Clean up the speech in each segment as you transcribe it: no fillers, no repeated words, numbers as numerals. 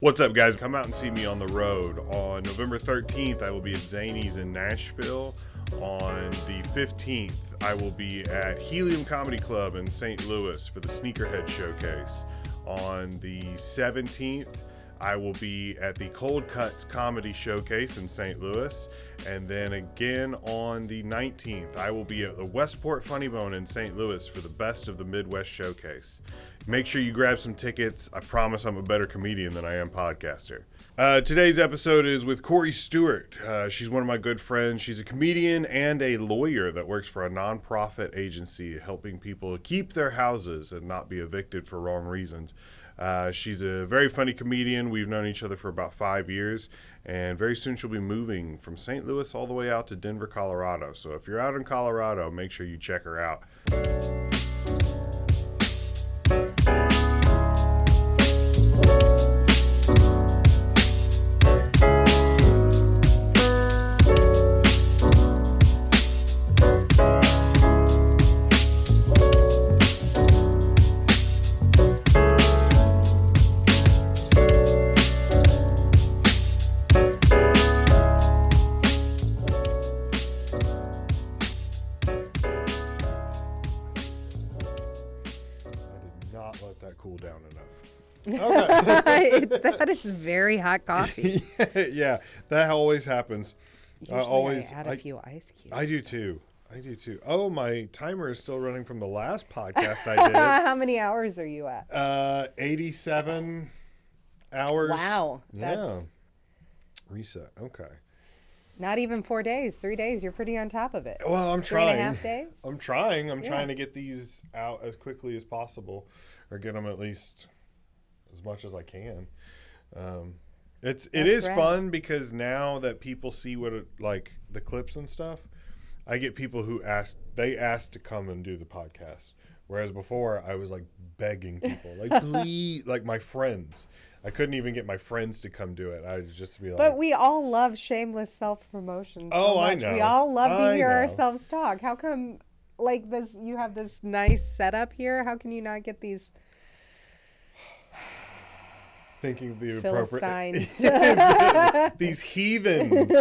What's up, guys? Come out and see me on the road. On November 13th, I will be at ZANIES in Nashville. On the 15th, I will be at HELIUM Comedy Club in St. Louis for the Sneakerhead Showcase. On the 17th, I will be at the Cold Cuts Comedy Showcase in St. Louis. And then again on the 19th, I will be at the WESTPORT FUNNYBONE in St. Louis for the Best of the Midwest Showcase. Make sure you grab some tickets. I promise I'm a better comedian than I am podcaster. Today's episode is with Cori Stewart. She's one of my good friends. She's a comedian and a lawyer that works for a nonprofit agency helping people keep their houses and not be evicted for wrong reasons. She's a very funny comedian. We've known each other for about 5 years, and very soon she'll be moving from St. Louis all the way out to Denver, Colorado. So if you're out in Colorado, make sure you check her out. Let that cool down enough. Okay. That is very hot coffee. Yeah, that always happens. Usually I add a few ice cubes. I do too. Oh, my timer is still running from the last podcast I did. How many hours are you at? 87 hours. Wow. Yeah. Reset. Okay. Not even 4 days, 3 days. You're pretty on top of it. Well, I'm trying. 3.5 days? I'm trying to get these out as quickly as possible, or get them at least as much as I can. It is fun because now that people see what like the clips and stuff, I get people who ask to come and do the podcast. Whereas before I was like begging people, like please, like my friends. I couldn't even get my friends to come do it. I would just be like... But we all love shameless self-promotion so much. I know. We all love to hear ourselves talk. How come, like this, you have this nice setup here? How can you not get these... Thinking of the Philistines. appropriate... These heathens.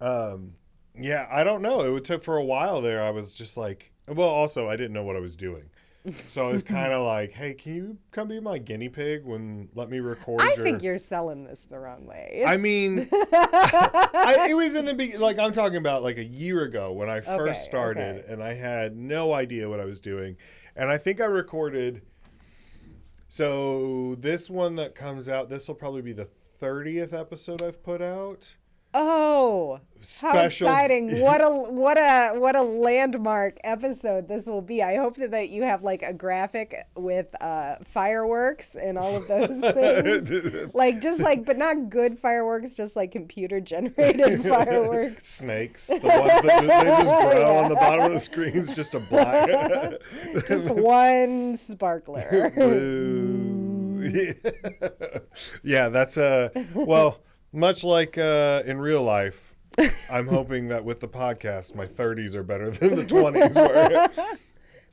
Yeah, I don't know. It took for a while there. I was just like... Well, also, I didn't know what I was doing. So I was kind of like, hey, can you come be my guinea pig let me record I think you're selling this the wrong way. I mean, it was in the beginning, like I'm talking about like a year ago when I first started, and I had no idea what I was doing. And I think I recorded, so this one that comes out, this will probably be the 30th episode I've put out. Oh, Special. How exciting. What a landmark episode this will be. I hope that you have like a graphic with fireworks and all of those things. But not good fireworks, just like computer generated fireworks. Snakes. The ones that they just grow on the bottom of the screens, just a black. Just one sparkler. Yeah, that's well, much like in real life, I'm hoping that with the podcast, my 30s are better than the 20s were.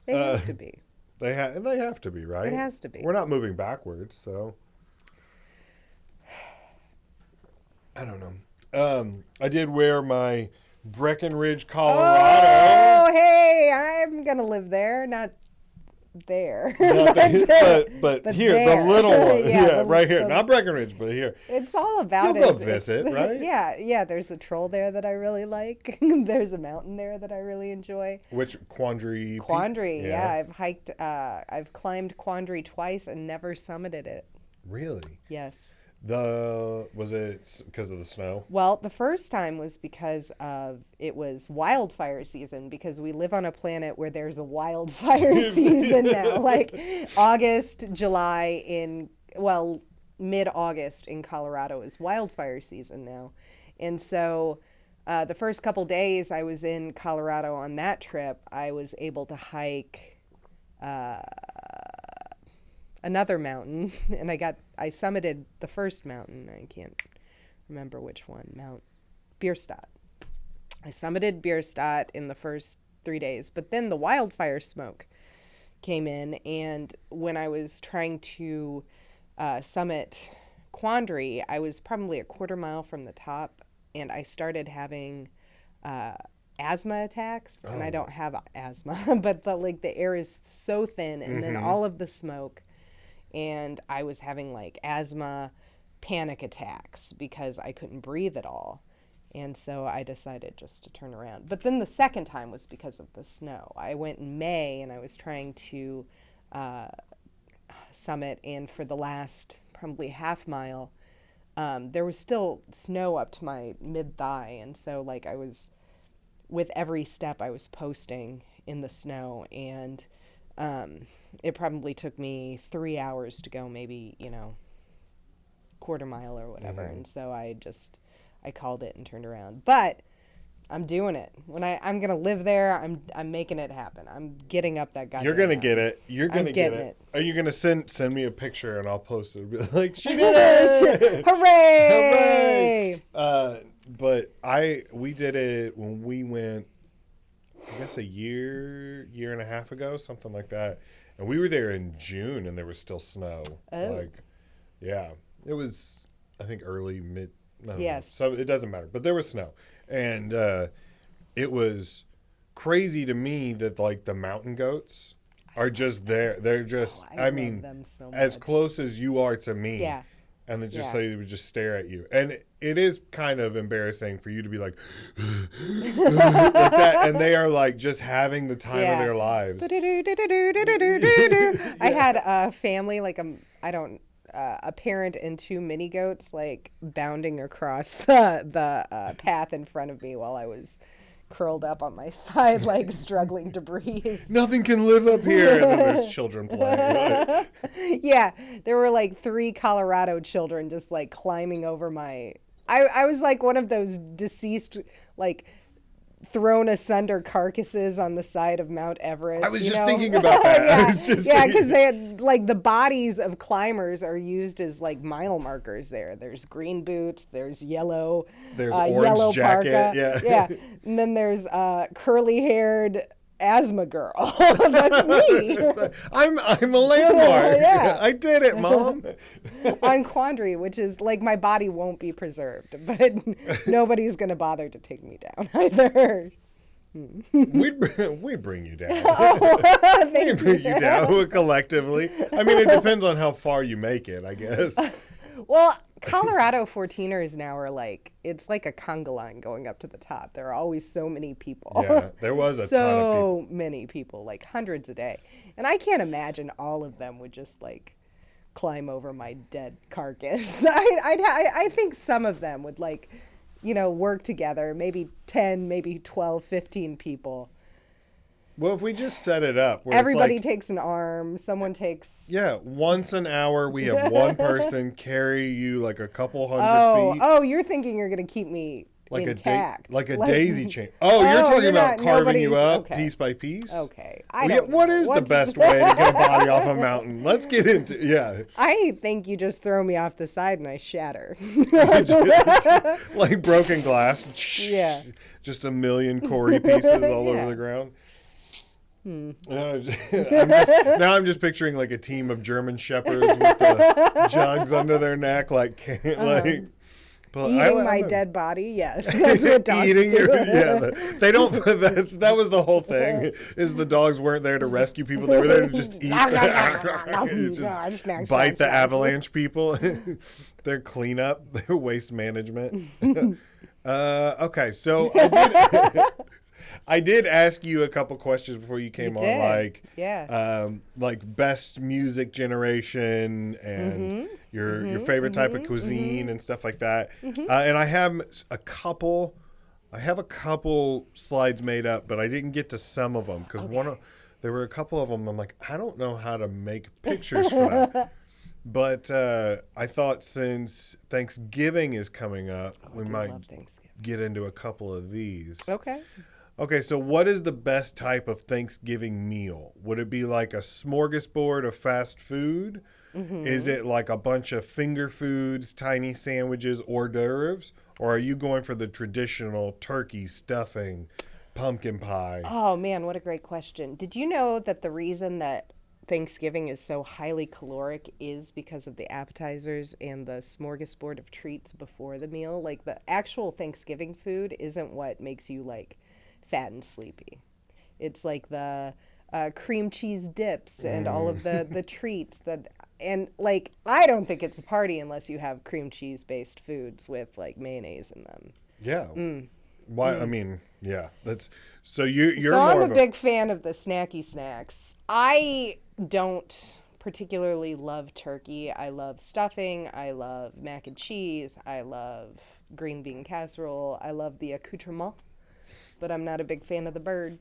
They have to be. They have to be, right? It has to be. We're not moving backwards, so. I don't know. I did wear my Breckenridge, Colorado. Oh, hey, I'm going to live there, not there. but here, there. the little one. Yeah, right here. Not Breckenridge, but here. It's all about You'll go visit, right? Yeah. There's a troll there that I really like. There's a mountain there that I really enjoy. Which Quandary? Quandary, yeah. I've climbed Quandary twice and never summited it. Really? Yes. Was it because of the snow? Well, the first time was because it was wildfire season, because we live on a planet where there's a wildfire season now. Like August, July mid-August in Colorado is wildfire season now. And so the first couple days I was in Colorado on that trip, I was able to hike another mountain, and I summited the first mountain. I can't remember which one. Mount Bierstadt. I summited Bierstadt in the first 3 days, but then the wildfire smoke came in, and when I was trying to summit Quandary, I was probably a quarter mile from the top, and I started having asthma attacks. And I don't have asthma, but the air is so thin, and then all of the smoke, and I was having like asthma panic attacks because I couldn't breathe at all. And so I decided just to turn around. But then the second time was because of the snow. I went in May, and I was trying to summit, and for the last probably half mile, there was still snow up to my mid-thigh. And so like I was, with every step I was posting in the snow, and it probably took me 3 hours to go, maybe, quarter mile or whatever. And so I called it and turned around. But I'm doing it. When I'm gonna live there, I'm making it happen. I'm getting up that goddamn You're gonna mountain. get it. You're gonna get it. Are you gonna send me a picture and I'll post it? Be like, she did it! Hooray! Hooray! But we did it when we went, I guess a year and a half ago, something like that. And we were there in June, and there was still snow. Oh. It was, I think, early, mid. I don't Yes. know. So it doesn't matter. But there was snow. And it was crazy to me that, like, the mountain goats are just there. They're just, I love them so as much. close as you are to me. Yeah. And Yeah. they would just stare at you. And it is kind of embarrassing for you to be like, like that. And they are, like, just having the time of their lives. I had a family, like, a parent and two mini goats, like, bounding across the path in front of me while I was curled up on my side, like, struggling to breathe. Nothing can live up here. And then there's children playing. Like, Yeah, there were like 3 Colorado children just like climbing over my. I was like one of those deceased, like, thrown asunder carcasses on the side of Mount Everest. I was just thinking about that. Yeah, because they had, like, the bodies of climbers are used as like mile markers there. There's green boots, there's yellow, There's orange yellow jacket, parka. yeah. And then there's curly-haired asthma girl. That's me. I'm a landmark. Yeah. I did it, Mom. On Quandary, which is like my body won't be preserved, but nobody's gonna bother to take me down either. We'd bring you down. Thank We'd bring you down collectively. I mean, it depends on how far you make it, I guess. Well, Colorado 14ers now are like, it's like a conga line going up to the top. There are always so many people. Yeah, there was a ton of people. So many people, like hundreds a day. And I can't imagine all of them would just like climb over my dead carcass. I think some of them would, like, work together, maybe 10, maybe 12, 15 people. Well, if we just set it up where Everybody it's like, takes an arm, someone takes... yeah, once an hour we have one person carry you like a couple hundred feet. Oh, you're thinking you're going to keep me like intact. a daisy chain. Oh, you're talking about carving you up okay. piece by piece? Okay. What is the best way to get a body off a mountain? Let's get into I think you just throw me off the side and I shatter. Like broken glass. Yeah. Just a million Cori pieces all over the ground. Now I'm just picturing like a team of German shepherds with the jugs under their neck, like Eating my dead body, yes. That's what dogs do. They don't. That was the whole thing. Is the dogs weren't there to rescue people; they were there to just eat, just bite the avalanche people. Their cleanup, their waste management. Okay, so I did ask you a couple questions before you came on, like best music generation and your favorite type of cuisine and stuff like that. And I have a couple slides made up, but I didn't get to some of them because there were a couple of them. I'm like, I don't know how to make pictures for that. But I thought since Thanksgiving is coming up, we might get into a couple of these. Okay, so what is the best type of Thanksgiving meal? Would it be like a smorgasbord of fast food? Is it like a bunch of finger foods, tiny sandwiches, hors d'oeuvres? Or are you going for the traditional turkey, stuffing, pumpkin pie? Oh, man, what a great question. Did you know that the reason that Thanksgiving is so highly caloric is because of the appetizers and the smorgasbord of treats before the meal. Like the actual Thanksgiving food isn't what makes you like fat and sleepy. It's like the cream cheese dips and all of the treats that, and like I don't think it's a party unless you have cream cheese based foods with like mayonnaise in them. Yeah. Why? I mean, yeah. That's so you're So more I'm of a big fan of the snacky snacks. I don't particularly love turkey. I love stuffing. I love mac and cheese. I love green bean casserole. I love the accoutrement, but I'm not a big fan of the bird.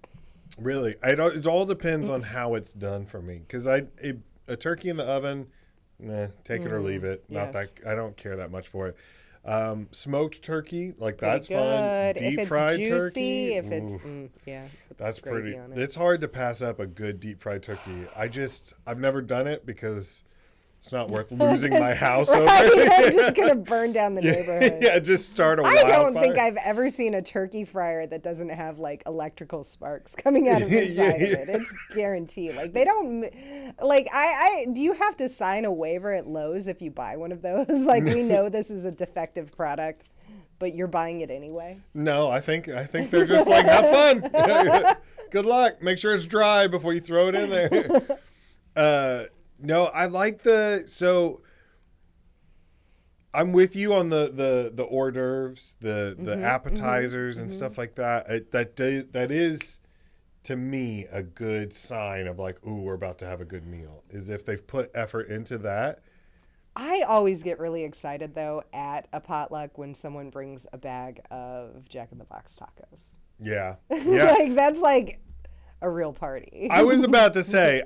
Really, it all depends on how it's done for me. Because a turkey in the oven, take it or leave it. Not Yes. that I don't care that much for it. Smoked turkey, like Pretty that's fun. good. Deep If it's fried juicy, turkey, if it's ooh, with that's gravy pretty. on it. It's hard to pass up a good deep fried turkey. I've never done it because it's not worth losing my house over Right, it. I'm just gonna burn down the neighborhood. Yeah, just start a I wildfire. don't think I've ever seen a turkey fryer that doesn't have like electrical sparks coming out of the side of it. It's guaranteed. Like they don't like I do you have to sign a waiver at Lowe's if you buy one of those? Like we know this is a defective product, but you're buying it anyway. No, I think they're just like, have fun. Good luck. Make sure it's dry before you throw it in there. No, I like so I'm with you on the hors d'oeuvres, the appetizers and stuff like that. That is to me a good sign of like, ooh, we're about to have a good meal. Is if they've put effort into that. I always get really excited though at a potluck when someone brings a bag of Jack in the Box tacos. Yeah. Yeah. Like that's like a real party. I was about to say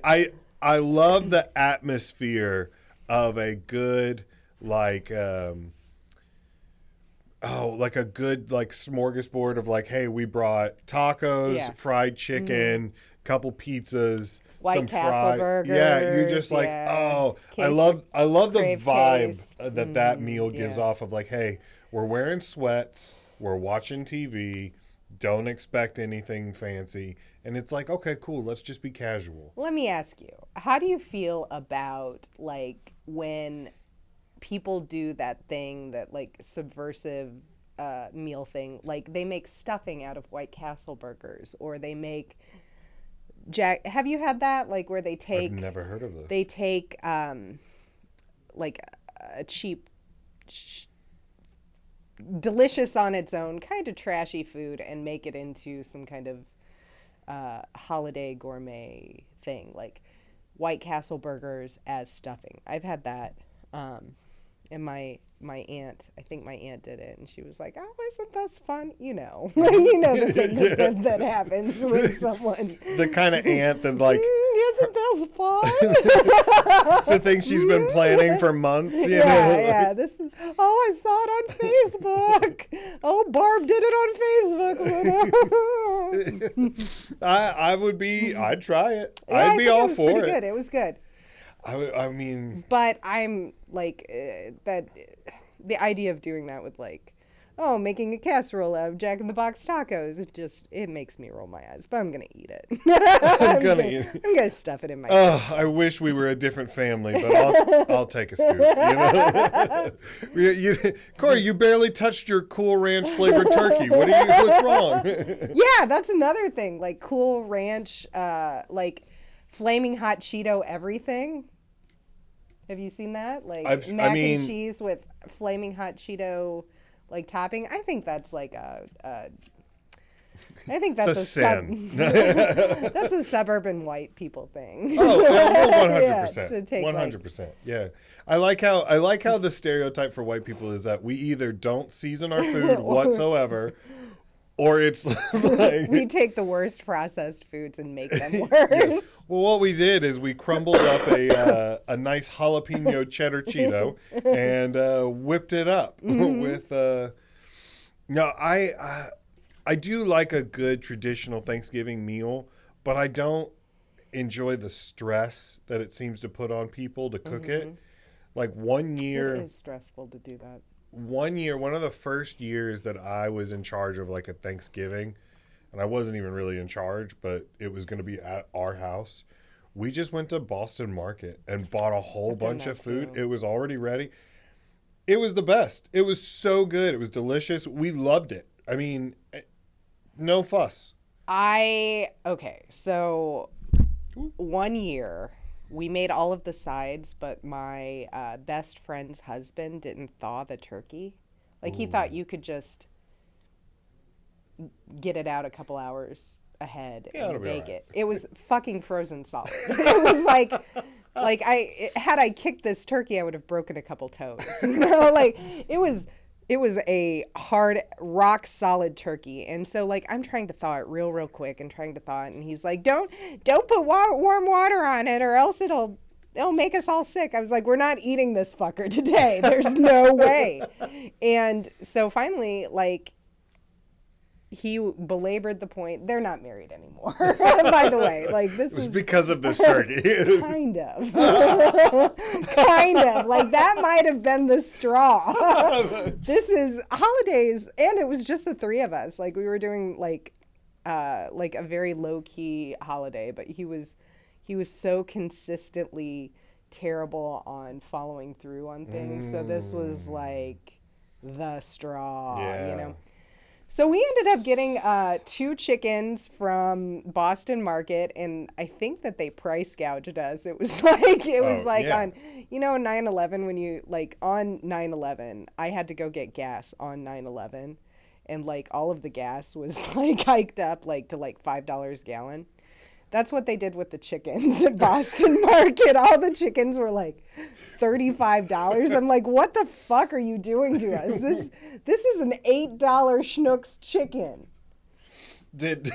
I love the atmosphere of a good like like a good like smorgasbord of like, hey, we brought tacos, fried chicken, couple pizzas, White some Castle burgers. Yeah, you're just like, I love the vibe case. that meal gives off of like, hey, we're wearing sweats, we're watching TV, don't expect anything fancy. And it's like, okay, cool, let's just be casual. Let me ask you, how do you feel about like when people do that thing, that like subversive meal thing, like they make stuffing out of White Castle burgers, or they make have you had that? Like where they take, I've never heard of this. They take like a cheap, delicious on its own, kind of trashy food and make it into some kind of holiday gourmet thing, like White Castle burgers as stuffing. I've had that, and my aunt, I think my aunt did it, and she was like, "Oh, isn't this fun?" You know, you know the thing that happens with someone. The kind of aunt that like, isn't this fun? it's a thing she's been planning for months. You know? Yeah. This is, I saw it on Facebook. Oh, Barb did it on Facebook. I would be. I'd try it. Yeah, I'd be all for it. Good. It was good. I mean, but I'm like that. The idea of doing that with like, making a casserole out of Jack in the Box tacos, it makes me roll my eyes. But I'm gonna eat it. I'm gonna stuff it in my. I wish we were a different family, but I'll take a scoop. You know, Cori, you barely touched your Cool Ranch flavored turkey. What's wrong? Yeah, that's another thing. Like Cool Ranch, like flaming hot Cheeto everything. Have you seen that? Like mac and cheese with flaming hot Cheeto like topping. I think that's like I think that's a sin. That's a suburban white people thing. Oh, 100%. 100%. Yeah. I like how the stereotype for white people is that we either don't season our food whatsoever, or it's like we take the worst processed foods and make them worse. Yes. Well, what we did is we crumbled up a nice jalapeno cheddar Cheeto and whipped it up with. No, I do like a good traditional Thanksgiving meal, but I don't enjoy the stress that it seems to put on people to cook it. Like 1 year, it is stressful to do that. 1 year, one of the first years that I was in charge of like a Thanksgiving, and I wasn't even really in charge, but it was going to be at our house. we just went to Boston Market and bought a whole bunch of food. It was already ready. It was the best. It was so good. It was delicious. We loved it. I mean, no fuss. Okay, so one year we made all of the sides, but my best friend's husband didn't thaw the turkey. Like, he thought you could just get it out a couple hours ahead and bake it. It was fucking frozen solid. It was like had I kicked this turkey, I would have broken a couple toes. You know, like it was a hard, rock solid turkey. And so like I'm trying to thaw it real quick and trying to thaw it, and he's like, don't put warm water on it or else it'll make us all sick. I was like, we're not eating this fucker today. There's no way. And so finally, like, he belabored the point. They're not married anymore, by the way. Like, this is because of this turkey. Kind of. Kind of. Like, that might have been the straw. This is holidays, and it was just the three of us. Like, we were doing, like a very low-key holiday, but he was so consistently terrible on following through on things. So this was, like, the straw, you know? So we ended up getting 2 chickens from Boston Market, and I think that they price gouged us. It was like on, you know, 9/11 when you, like, on 9/11, I had to go get gas on 9/11, and like all of the gas was like hiked up like to like $5 a gallon. That's what they did with the chickens at Boston Market. All the chickens were like $35. I'm like, what the fuck are you doing to us? This is an $8 Schnucks chicken. Did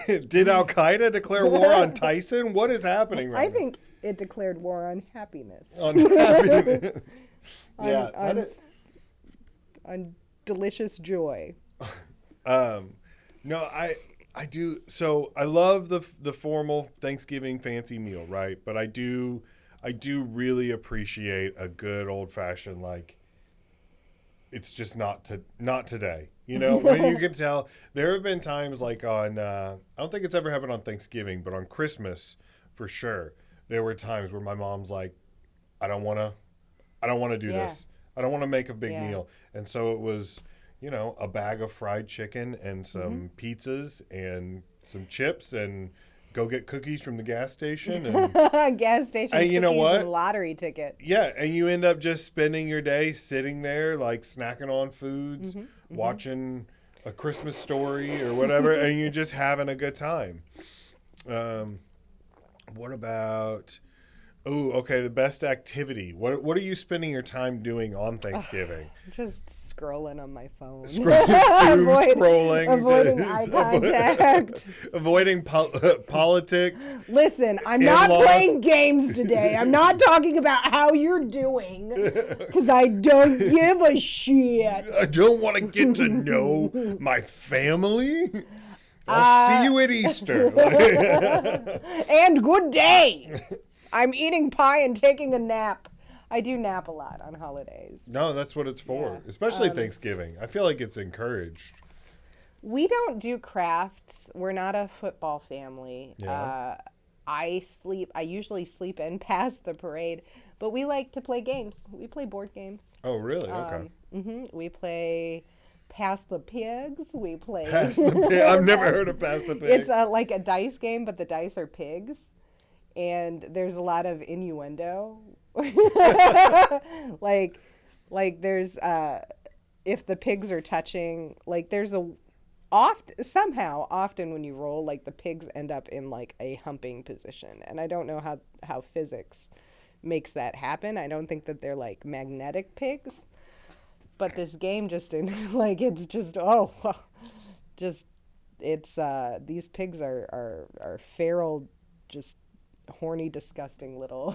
Al Qaeda declare war on Tyson? What is happening right now? I think it declared war on happiness. On happiness. on delicious joy. No, I do. So I love the formal Thanksgiving fancy meal, right? But I do really appreciate a good old fashioned, like, it's just not today. You know, when you can tell, there have been times like on, I don't think it's ever happened on Thanksgiving, but on Christmas for sure, there were times where my mom's like, I don't want to do this. I don't want to make a big meal. And so it was, you know, a bag of fried chicken and some pizzas and some chips and go get cookies from the gas station. And gas station and cookies, you know what? and lottery ticket. Yeah, and you end up just spending your day sitting there, like, snacking on foods, watching A Christmas Story or whatever, and you're just having a good time. What about... Oh, okay, the best activity. What are you spending your time doing on Thanksgiving? Just scrolling on my phone. Scrolling. Avoiding eye contact. Avoiding politics. Listen, I'm not playing games today. I'm not talking about how you're doing, because I don't give a shit. I don't want to get to know my family. I'll see you at Easter. And good day. I'm eating pie and taking a nap. I do nap a lot on holidays. No, that's what it's for, especially Thanksgiving. I feel like it's encouraged. We don't do crafts. We're not a football family. Yeah. I usually sleep in past the parade, but we like to play games. We play board games. Oh, really? Okay. We play Pass the Pigs. We play... Pass the Pigs. I've never heard of Pass the Pigs. It's like a dice game, but the dice are pigs. And there's a lot of innuendo. like there's if the pigs are touching, like there's often when you roll, like the pigs end up in like a humping position, and I don't know how physics makes that happen. I don't think that they're like magnetic pigs, but this game just like it's just these pigs are feral, just horny, disgusting little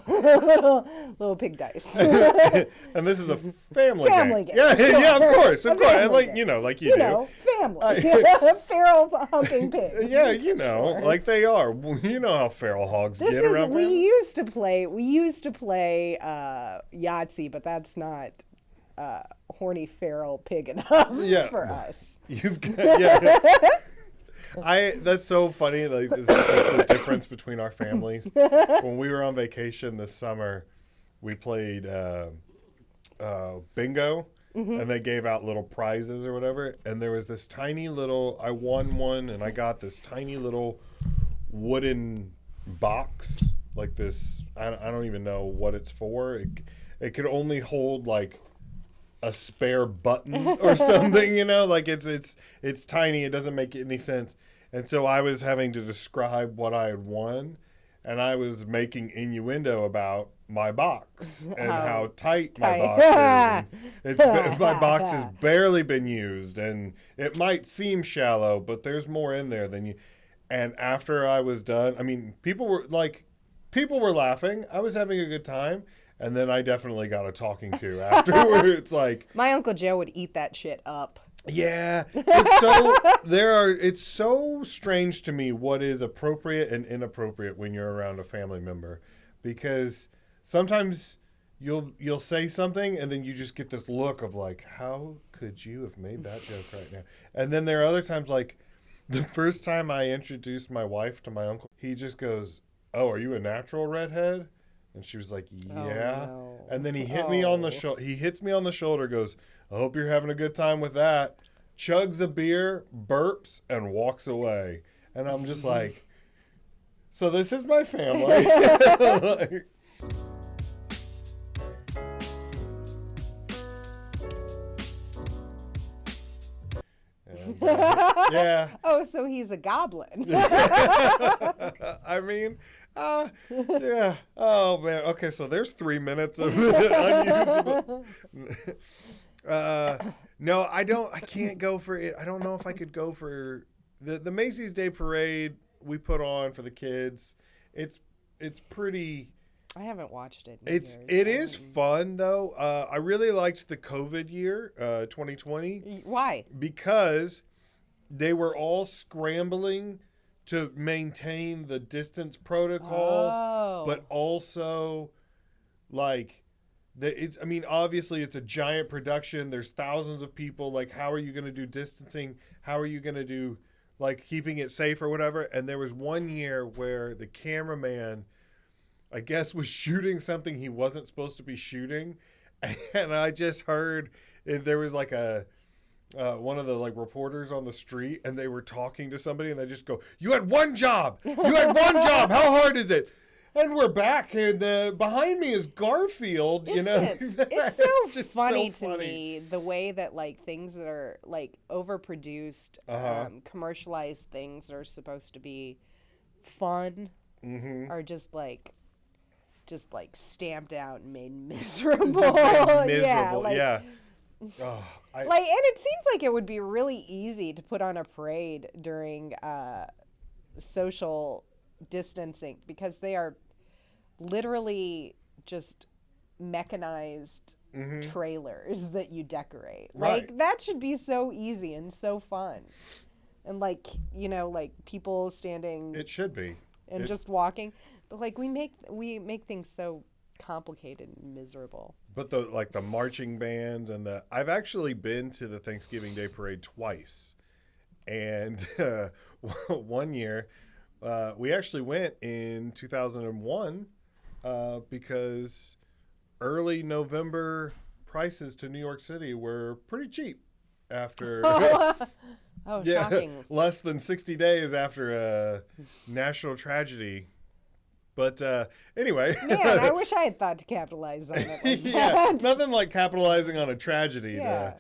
pig dice. And this is a family game. Yeah, sure. Yeah, of course. And like game. you know, like you do. Family. Feral humping pigs. Yeah, you know, sure. like they are. You know how feral hogs get around. We used to play Yahtzee, but that's not horny feral pig enough for us. You've got That's so funny. Like this is the difference between our families. When we were on vacation this summer, we played bingo, and they gave out little prizes or whatever. And there was this tiny little. I won one, and I got this tiny little wooden box like this. I don't even know what it's for. It could only hold like a spare button or something, you know, like it's tiny. It doesn't make any sense. And so I was having to describe what I had won, and I was making innuendo about my box and how tight my box is. My box has barely been used, and it might seem shallow, but there's more in there than you. And after I was done, I mean, people were laughing. I was having a good time. And then I definitely got a talking to afterwards. Like my Uncle Joe would eat that shit up. Yeah, it's so strange to me what is appropriate and inappropriate when you're around a family member, because sometimes you'll say something and then you just get this look of like, how could you have made that joke right now? And then there are other times, like the first time I introduced my wife to my uncle, he just goes, "Oh, are you a natural redhead?" And she was like, "Yeah." Oh, no. And then he hit me on the shoulder. He hits me on the shoulder, goes, "I hope you're having a good time with that." Chugs a beer, burps, and walks away. And I'm just like, so this is my family. Like, and, yeah. Oh, so he's a goblin. I mean, yeah. Oh, man. Okay, so there's 3 minutes of unusable. No, I can't go for it. I don't know if I could go for the Macy's Day Parade we put on for the kids. It's pretty. I haven't watched it. It is fun though. I really liked the COVID year, 2020. Why? Because they were all scrambling to maintain the distance protocols, but also like. I mean, obviously it's a giant production. There's thousands of people. Like, how are you going to do distancing? How are you going to do, like, keeping it safe or whatever? And there was one year where the cameraman, I guess, was shooting something he wasn't supposed to be shooting. And I just heard there was like one of the like reporters on the street, and they were talking to somebody, and they just go, "You had one job. You had one job. How hard is it?" And we're back, and behind me is Garfield. It's so funny to me the way that like things that are like overproduced, commercialized things that are supposed to be fun, are just like stamped out and made miserable. Miserable, yeah. Oh, and it seems like it would be really easy to put on a parade during social distancing, because they are literally just mechanized trailers that you decorate. Right. Like that should be so easy and so fun. And like, like people standing, it should be, and just walking, but like we make things so complicated and miserable. But the marching bands and I've actually been to the Thanksgiving Day Parade twice, and one year we actually went in 2001 because early November prices to New York City were pretty cheap after shocking. Less than 60 days after a national tragedy. But anyway. Man, I wish I had thought to capitalize on it like that. Nothing like capitalizing on a tragedy. Yeah.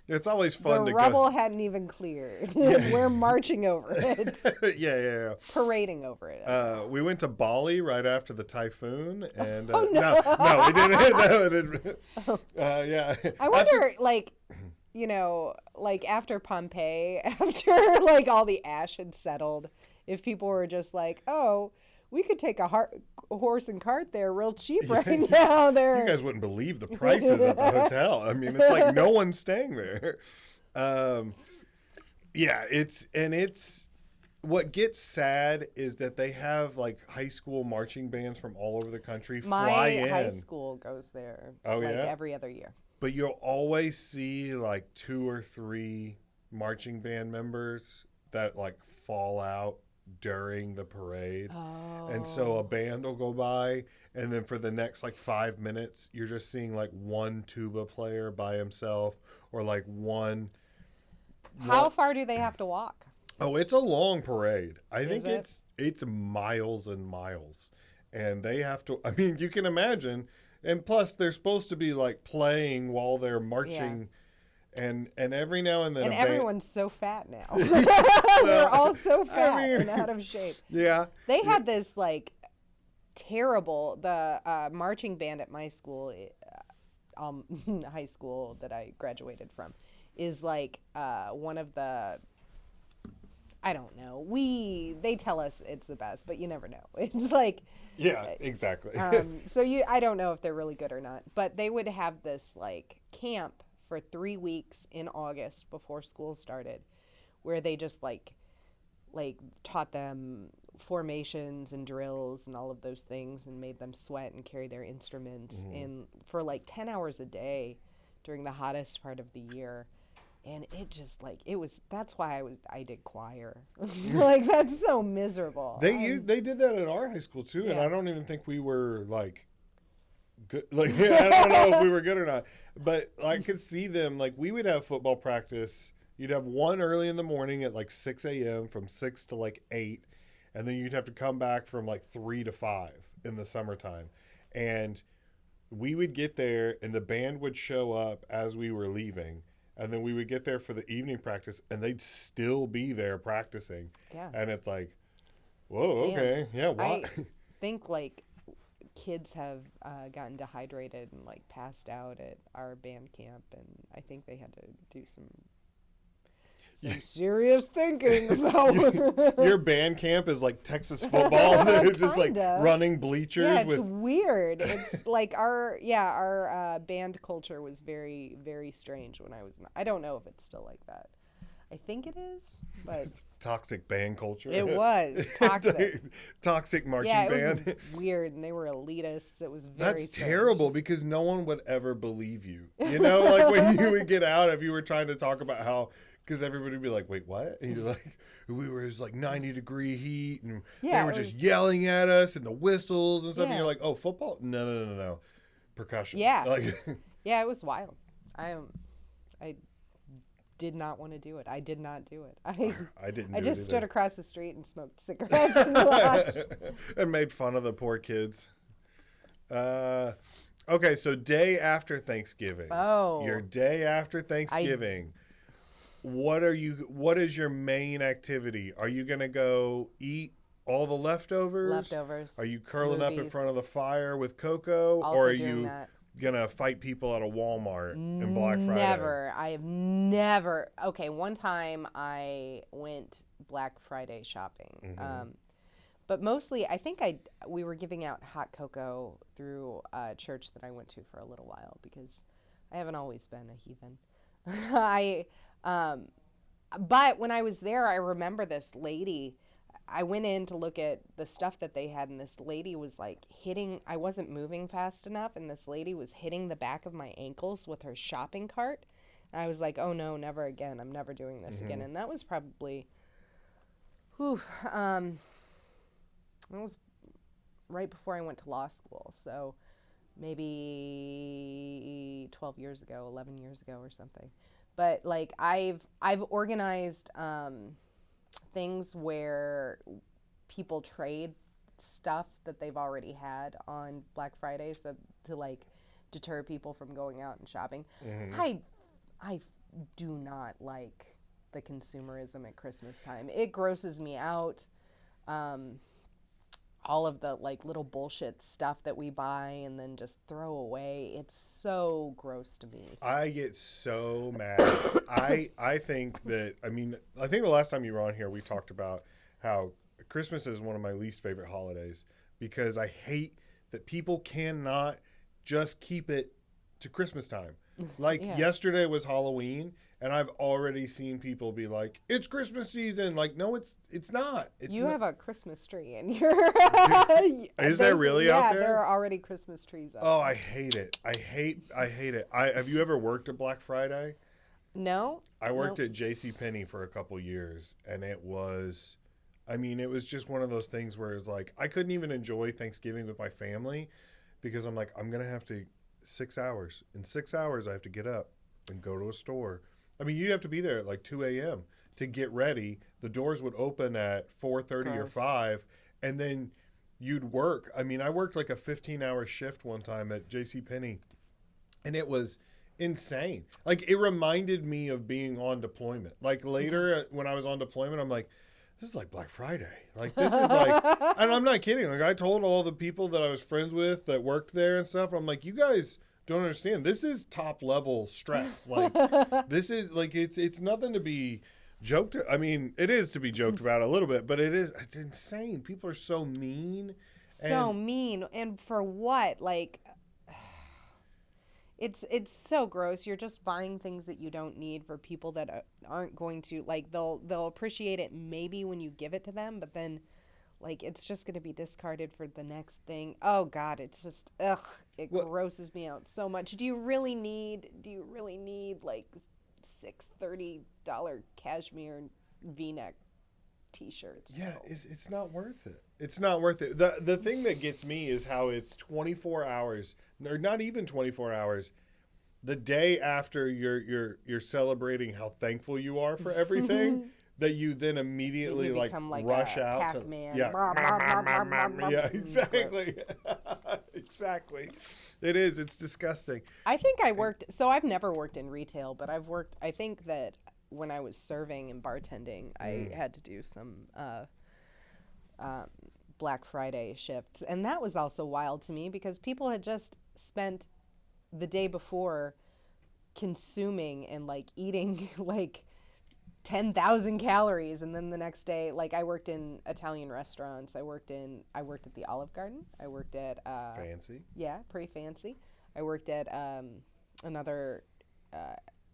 It's always fun the to rubble hadn't even cleared. We're marching over it. Yeah. Parading over it. We went to Bali right after the typhoon, and no, we didn't. No, it didn't. Yeah. I wonder, like after Pompeii, after like all the ash had settled, if people were just like, "Oh, we could take a horse and cart there real cheap right now." You guys wouldn't believe the prices at the hotel. I mean, it's like no one's staying there. It's what gets sad is that they have like high school marching bands from all over the country fly in. My high school goes there every other year. But you'll always see like 2 or 3 marching band members that like fall out during the parade. Oh. And so a band will go by, and then for the next like 5 minutes, you're just seeing like one tuba player by himself, or like one. How far do they have to walk? Oh, it's a long parade. I Is think it? it's miles and miles, and they have to. I mean, you can imagine, and plus they're supposed to be like playing while they're marching. And every now and then, And a band, everyone's so fat now. They're all so fat and out of shape. yeah. They had this like terrible, the marching band at my school, high school that I graduated from, is like one of the, I don't know. They tell us it's the best, but you never know. It's like, Yeah, exactly. so I don't know if they're really good or not, but they would have this like camp for 3 weeks in August before school started, where they just like taught them formations and drills and all of those things, and made them sweat and carry their instruments in for like 10 hours a day during the hottest part of the year. And it just like, that's why I did choir. Like, that's so miserable. They did that at our high school too, and Yeah. I don't even think we were like good. Like, I don't know if we were good or not, but I could see them. Like, we would have football practice. You'd have one early in the morning at like 6 a.m. from 6 to like 8, and then you'd have to come back from like 3 to 5 in the summertime. And we would get there, and the band would show up as we were leaving, and then we would get there for the evening practice, and they'd still be there practicing. Yeah. And it's like, whoa, Damn. okay, yeah, I why? think like kids have gotten dehydrated and like passed out at our band camp, and I think they had to do some serious thinking about Your band camp is like Texas football. They're just like Kinda. running bleachers Yeah, it's with. weird. It's like our band culture was very, very strange when I was. I don't know if it's still like that. I think it is, but Toxic band culture. it was toxic. Toxic marching Yeah, it band. was weird, and they were elitists. It was very. That's strange. terrible, because no one would ever believe you. You know, like when you would get out, if you were trying to talk about how, because everybody would be like, wait, what? And you're like, we were, it was like 90-degree heat, and Yeah, they were it just was- yelling at us, and the whistles and stuff. And Yeah. you're like, oh, football? No. Percussion. Yeah. Like, Yeah, it was wild. I did not want to do it. I did not do it. I didn't I do just it stood either. across the street and smoked cigarettes and watched. And made fun of the poor kids. Okay, so day after Thanksgiving. Oh. Your day after Thanksgiving. What is your main activity? Are you going to go eat all the leftovers? Leftovers. Are you curling up in Movies. front of the fire with Coco? Also or are doing you that. going to fight people at a Walmart in Black Friday? Never. I have never. Okay, one time I went Black Friday shopping. But mostly, I think we were giving out hot cocoa through a church that I went to for a little while, because I haven't always been a heathen. But when I was there, I remember this lady. I went in to look at the stuff that they had, and this lady was like hitting. I wasn't moving fast enough, and this lady was hitting the back of my ankles with her shopping cart. And I was like, oh no, never again. I'm never doing this again. And that was probably, it was right before I went to law school. So maybe 12 years ago, 11 years ago or something. But like I've organized things where people trade stuff that they've already had on Black Friday, so to like deter people from going out and shopping. I do not like the consumerism at Christmas time. It grosses me out. All of the like little bullshit stuff that we buy and then just throw away. It's so gross to me. I get so mad. I think the last time you were on here, we talked about how Christmas is one of my least favorite holidays, because I hate that people cannot just keep it to Christmas time. Like yesterday was Halloween, and I've already seen people be like, "It's Christmas season." Like, no, it's not. You have a Christmas tree in your. Is there really out there? Yeah, there are already Christmas trees out. Oh, I hate it. I hate it. Have you ever worked at Black Friday? No. I worked at JCPenney for a couple years, and it was just one of those things where it's like I couldn't even enjoy Thanksgiving with my family because I'm like, I'm going to have to 6 hours. In 6 hours, I have to get up and go to a store. I mean, you'd have to be there at like 2 a.m. to get ready. The doors would open at 4:30 or 5, and then you'd work. I mean, I worked like a 15-hour shift one time at JCPenney, and it was insane. Like, it reminded me of being on deployment. Like, later when I was on deployment, I'm like, this is like Black Friday. Like, this is like, and I'm not kidding. Like, I told all the people that I was friends with that worked there and stuff, I'm like, you guys don't understand. This is top level stress. Like, this is like, it's nothing to be joked. I mean, it is to be joked about a little bit, but it's insane. People are so mean. So mean. And for what? Like, it's so gross. You're just buying things that you don't need for people that aren't going to, like, they'll appreciate it maybe when you give it to them, but then, like, it's just going to be discarded for the next thing. Oh God, it's just it grosses me out so much. Do you really need like $6 $30 cashmere V-neck t-shirts? Yeah, no. It's not worth it. It's not worth it. The thing that gets me is how it's 24 hours, or not even 24 hours. The day after you're celebrating how thankful you are for everything, that you then immediately like rush out. Pac-Man. Yeah, exactly. Exactly. It is. It's disgusting. I think I've never worked in retail, but I think that when I was serving and bartending, I had to do some Black Friday shifts. And that was also wild to me because people had just spent the day before consuming and like eating like 10,000 calories, and then the next day, like, I worked in Italian restaurants. I worked at the Olive Garden. I worked at fancy. Yeah, pretty fancy. I worked at another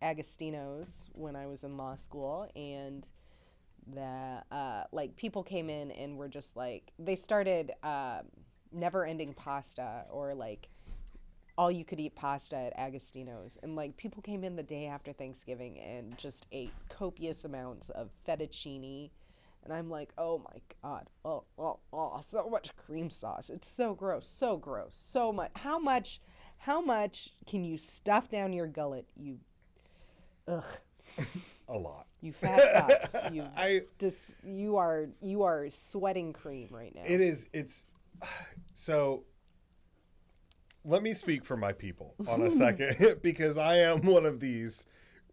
Agostino's when I was in law school, and like, people came in and were just like, they started never ending pasta, or like all you could eat pasta at Agostino's, and like people came in the day after Thanksgiving and just ate copious amounts of fettuccine, and I'm like, oh my God, oh, so much cream sauce. It's so gross, so much. How much can you stuff down your gullet? A lot. You fat fucks. You are sweating cream right now. It is. It's so. Let me speak for my people on a second, because I am one of these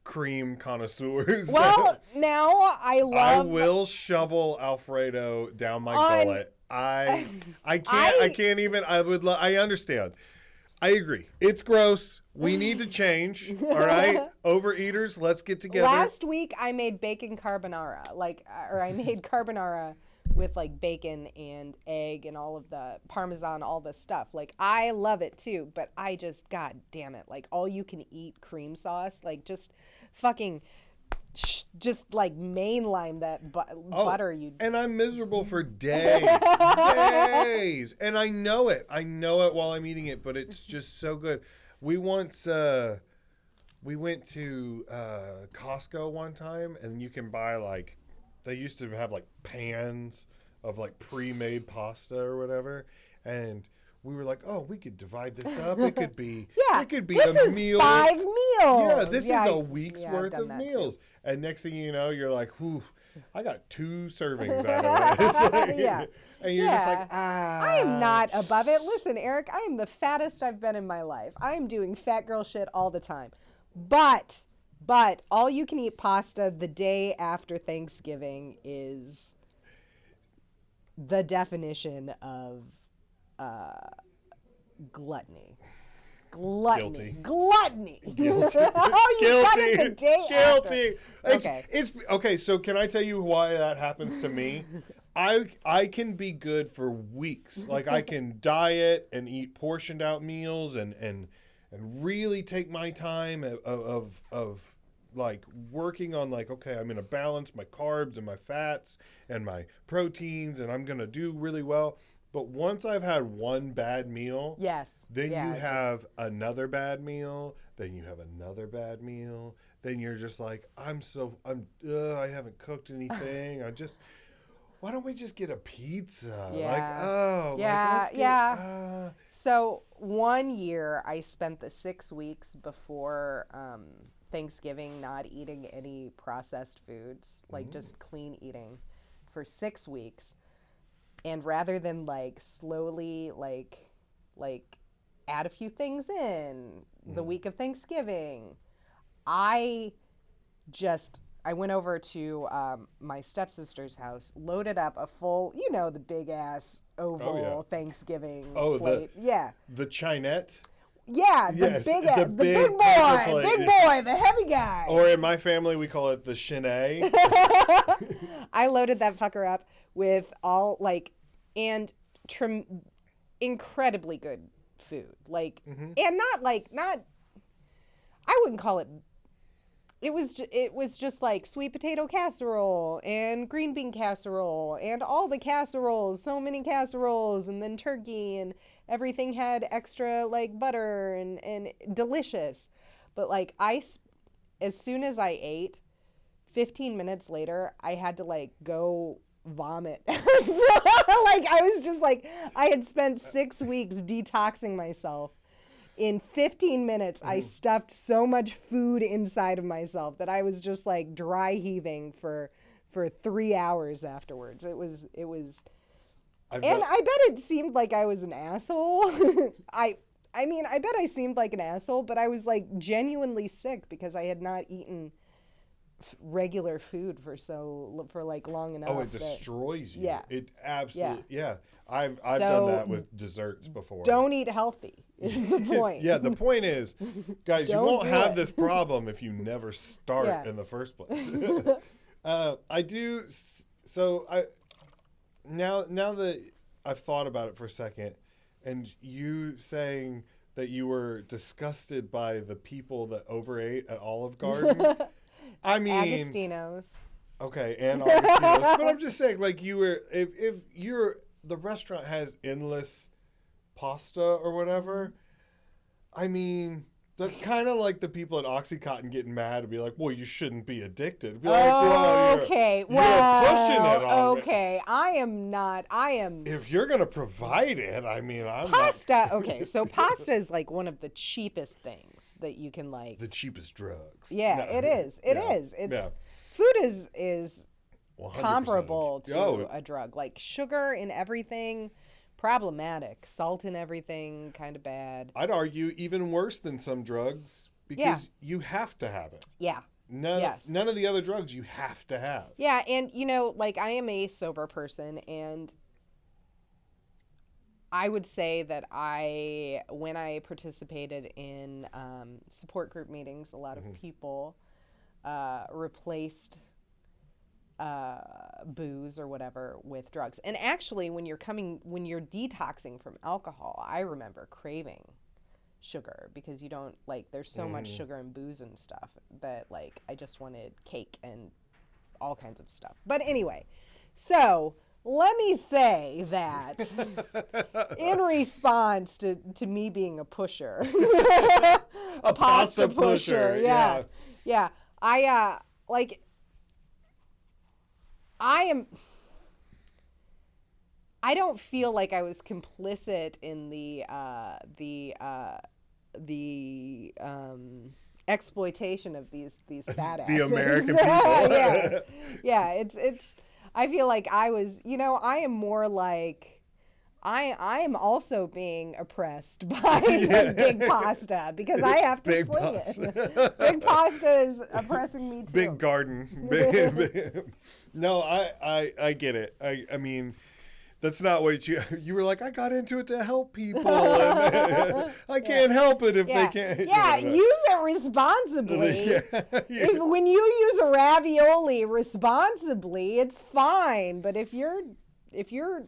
cream connoisseurs. Well, now I will shovel Alfredo down my gullet. I can't even. I understand. I agree. It's gross. We need to change. All right, overeaters, let's get together. Last week I made bacon carbonara, I made carbonara with like bacon and egg and all of the Parmesan, all the stuff. Like, I love it too, but I just, God damn it, like, all you can eat cream sauce, like, just fucking just like mainline that butter. And I'm miserable for days. And I know it while I'm eating it, but it's just so good. We went to Costco one time, and you can buy, like, they used to have like pans of like pre-made pasta or whatever, and we were like, oh, we could divide this up. It could be this a is meal. 5 meals. Yeah, this is a week's worth of meals. Too. And next thing you know, you're like, whew, I got 2 servings out of this. Like, and you're just like, I am not above it. Listen, Eric, I am the fattest I've been in my life. I am doing fat girl shit all the time. But all you can eat pasta the day after Thanksgiving is the definition of gluttony. Gluttony. Guilty. Oh, you got it the day Guilty. After. It's okay. So can I tell you why that happens to me? I can be good for weeks. Like, I can diet and eat portioned out meals and really take my time of like working on, like, okay, I'm going to balance my carbs and my fats and my proteins, and I'm going to do really well. But once I've had one bad meal, Yes. then you have another bad meal, then you have another bad meal, then you're just like, I haven't cooked anything. Why don't we just get a pizza? Yeah. So one year I spent the 6 weeks before Thanksgiving not eating any processed foods, like just clean eating for 6 weeks. And rather than like slowly like add a few things in the week of Thanksgiving, I went over to my stepsister's house, loaded up a full, the big ass oval Thanksgiving plate. The Chinette. Yeah, yes, the big boy, the heavy guy. Or in my family, we call it the Chenet. I loaded that fucker up with all incredibly good food, and not. I wouldn't call it. It was just like sweet potato casserole and green bean casserole and all the casseroles, so many casseroles, and then turkey, and everything had extra butter and delicious. But as soon as I ate, 15 minutes later, I had to go vomit. I was just I had spent 6 weeks detoxing myself. In 15 minutes, I stuffed so much food inside of myself that I was just dry heaving for 3 hours afterwards. It was, I bet it seemed like I was an asshole. I mean, I bet I seemed like an asshole, but I was genuinely sick because I had not eaten regular food for long enough. Oh, it destroys you. Yeah. It absolutely, yeah. I've done that with desserts before. Don't eat healthy is the point. Yeah, the point is, guys, you won't have this problem if you never start in the first place. I do, so now that I've thought about it for a second, and you saying that you were disgusted by the people that overate at Olive Garden, I mean, Agostino's. Okay, and Agostino's. But I'm just saying, if the restaurant has endless pasta or whatever, I mean, that's kind of like the people at Oxycontin getting mad and be like, well, you shouldn't be addicted. Be like, you're pushing it on me. Okay, I am. If you're going to provide it, I mean, pasta. Okay, so pasta is one of the cheapest things that you can The cheapest drugs. Yeah, no, it is. It is. It's food is 100%. comparable to a drug. Sugar in everything, problematic. Salt in everything, kind of bad. I'd argue even worse than some drugs because you have to have it. Yeah. None of the other drugs you have to have. Yeah, and I am a sober person, and I would say that when I participated in support group meetings, a lot of people replaced booze or whatever with drugs. And actually, when you're detoxing from alcohol, I remember craving sugar because you don't there's so much sugar and booze and stuff that I just wanted cake and all kinds of stuff. But anyway, so let me say that in response to me being a pusher, a pasta pusher, yeah, I don't feel like I was complicit in the exploitation of these fat asses. The American people. Yeah. It's. I feel like I was. I am more like. I am also being oppressed by big pasta because I have to sling it. Big pasta is oppressing me too. Big garden. No, I get it. I mean, that's not what you were like. I got into it to help people, and I can't help it if they can't. Yeah, use it responsibly. When you use a ravioli responsibly, it's fine. But if you're